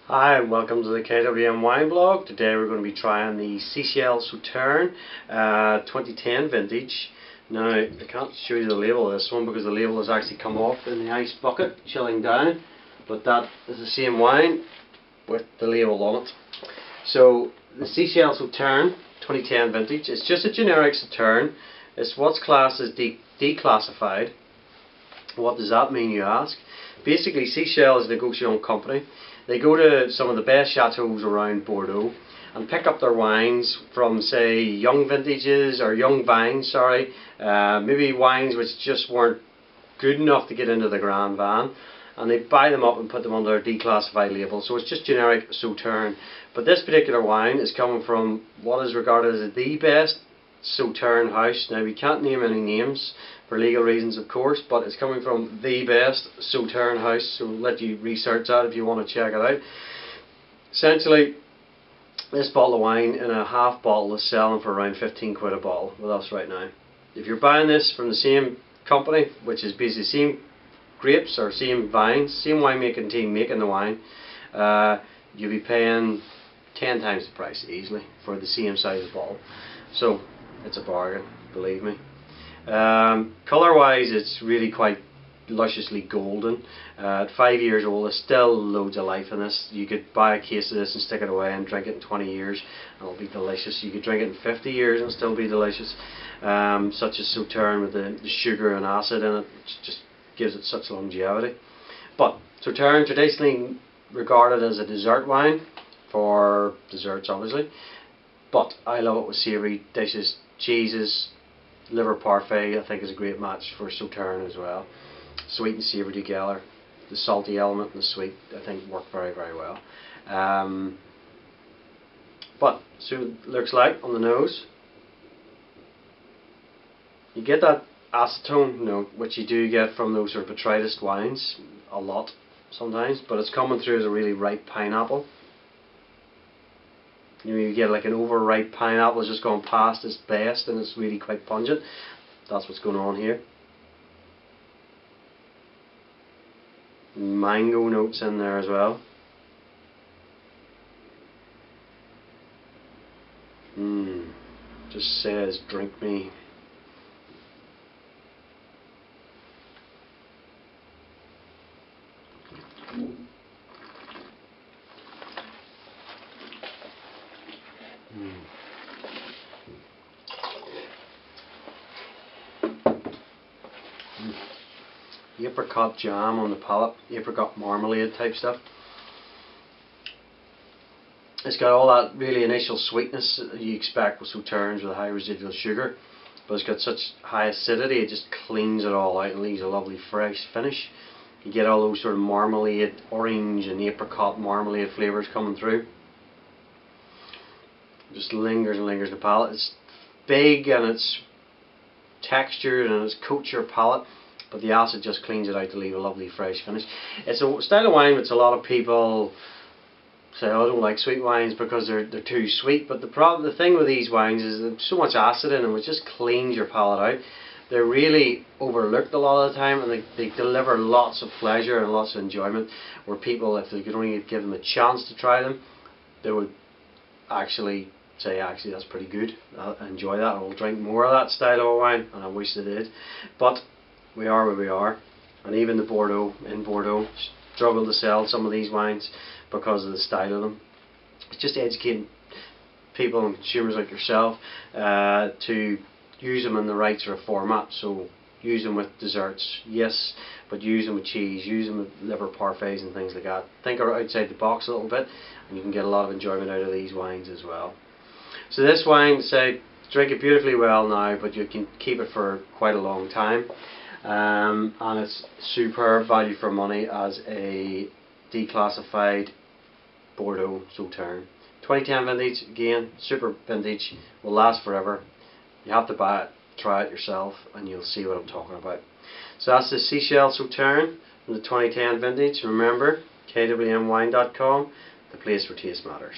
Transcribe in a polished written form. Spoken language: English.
Hi and welcome to the KWM Wine Blog. Today we're going to be trying the Sichel Sauternes 2010 vintage. Now I can't show you the label of this one because the label has actually come off in the ice bucket, chilling down, but that is the same wine with the label on it. So the Sichel Sauternes 2010 vintage, it's just a generic Sauterne. It's what's classed as declassified. What does that mean, you ask? Basically, Sichel is a negotiation company. They go to some of the best chateaus around Bordeaux and pick up their wines from, say, young vintages or young vines, maybe wines which just weren't good enough to get into the Grand Van, and they buy them up and put them under a declassified label. So it's just generic Sauternes. But this particular wine is coming from what is regarded as the best Sauternes house. Now we can't name any names for legal reasons, of course, but it's coming from the best Sauternes house, so we'll let you research that if you want to check it out. Essentially, this bottle of wine in a half bottle is selling for around 15 quid a bottle with us right now. If you're buying this from the same company, which is basically the same grapes or same vines, same winemaking team making the wine, you'll be paying 10 times the price easily for the same size of bottle. So it's a bargain, believe me. Colour wise, it's really quite lusciously golden. At 5 years old, there's still loads of life in this. You could buy a case of this and stick it away and drink it in 20 years and it'll be delicious. You could drink it in 50 years and still be delicious. Such as Sauternes with the sugar and acid in it, which just gives it such longevity. But Sauternes, traditionally regarded as a dessert wine, for desserts obviously, but I love it with savoury dishes, cheeses. Liver parfait I think is a great match for Sauternes as well. Sweet and savoury together. The salty element and the sweet I think work very, very well. But so it looks like on the nose. You get that acetone note, which you do get from those sort of botrytis wines a lot sometimes, but it's coming through as a really ripe pineapple. You get like an overripe pineapple just gone past its best and it's really quite pungent. That's what's going on here. Mango notes in there as well. Just says drink me. Apricot jam on the palate, apricot marmalade type stuff. It's got all that really initial sweetness that you expect with Sauternes with a high residual sugar, but it's got such high acidity it just cleans it all out and leaves a lovely fresh finish. You get all those sort of marmalade, orange and apricot marmalade flavours coming through. It just lingers and lingers in the palate. It's big and it's textured and it coats your palate, but the acid just cleans it out to leave a lovely fresh finish. It's a style of wine which a lot of people say, oh, I don't like sweet wines because they're too sweet, but the thing with these wines is there's so much acid in them which just cleans your palate out. They're really overlooked a lot of the time, and they deliver lots of pleasure and lots of enjoyment, where people, if they could only give them a chance to try them, they would actually say, actually that's pretty good, I'll enjoy that, I'll drink more of that style of wine, and I wish they did. But we are where we are, and even in Bordeaux struggle to sell some of these wines because of the style of them. It's just educating people and consumers like yourself to use them in the right sort of format. So use them with desserts, yes, but use them with cheese, use them with liver parfaits and things like that. Think outside the box a little bit and you can get a lot of enjoyment out of these wines as well. So this wine, say, drink it beautifully well now, but you can keep it for quite a long time. And it's superb value for money as a declassified Bordeaux Sauternes. 2010 vintage, again, super vintage, will last forever. You have to buy it, try it yourself, and you'll see what I'm talking about. So that's the Sichel Sauternes from the 2010 vintage. Remember, kwmwine.com, the place where taste matters.